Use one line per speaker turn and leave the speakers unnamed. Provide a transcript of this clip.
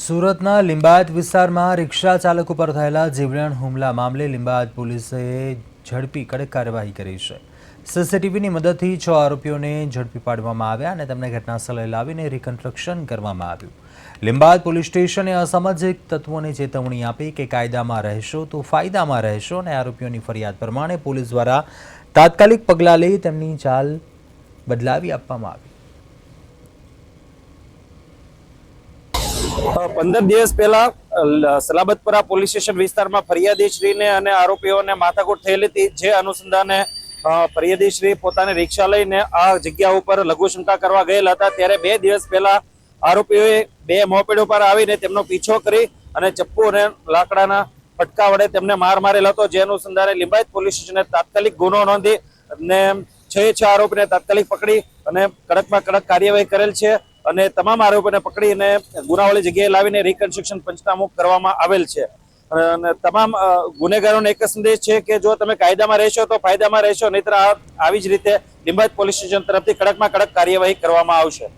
સુરતના લિંબાયત વિસ્તારમાં રિક્ષા ચાલક ઉપર થયેલા જીવલેણ હુમલા મામલે લિંબાયત પોલીસે ઝડપી કડક કાર્યવાહી કરી છે। સીસીટીવીની મદદથી 6 આરોપીઓને ઝડપી પાડવામાં આવ્યા અને તેમને ઘટનાસ્થળે લાવીને રિકન્સ્ટ્રક્શન કરવામાં આવ્યું। લિંબાયત પોલીસ સ્ટેશને અસામાજિક તત્વોને ચેતવણી આપી કે કાયદામાં રહેશો તો ફાયદામાં રહેશો અને આરોપીઓની ફરિયાદ પ્રમાણે પોલીસ દ્વારા તાત્કાલિક પગલાં લઈ તેમની ચાલ બદલાવી આપવામાં આવી।
15 દિવસ પહેલા સલાબતપરા પોલીસ સ્ટેશન વિસ્તારમાં ફરિયાદીશ્રીને અને આરોપીઓને માથાકૂટ થયેલી હતી। જે અનુસંધાને ફરિયાદીશ્રી પોતાની રિક્ષા લઈને આ જગ્યા ઉપર લઘુશંકા કરવા ગયેલા હતા। ત્યારે 2 દિવસ પહેલા આરોપીઓએ 2 મોપેડ ઉપર આવીને તેમનો પીછો કરી અને ચપ્પુ અને લાકડાના ફટકા વડે તેમને માર મારેલો હતો। જે અનુસંધાને લિંબાયત પોલીસ સ્ટેશને તાત્કાલિક ગુનો નોંધી અને 6 આરોપીને તાત્કાલિક પકડી અને કડકમાં કડક કાર્યવાહી કરેલ છે અને તમામ આરોપીને પકડીને ગુનાવાળી જગ્યાએ લાવીને રિકન્સ્ટ્રક્શન પંચનામું કરવામાં આવેલ છે। અને તમામ ગુનેગારોને એક જ સંદેશ છે કે જો તમે કાયદામાં રહેશો તો ફાયદામાં રહેશો, નહીતર આવી જ રીતે લિંબાયત પોલીસ સ્ટેશન તરફથી કડકમાં કડક કાર્યવાહી કરવામાં આવશે।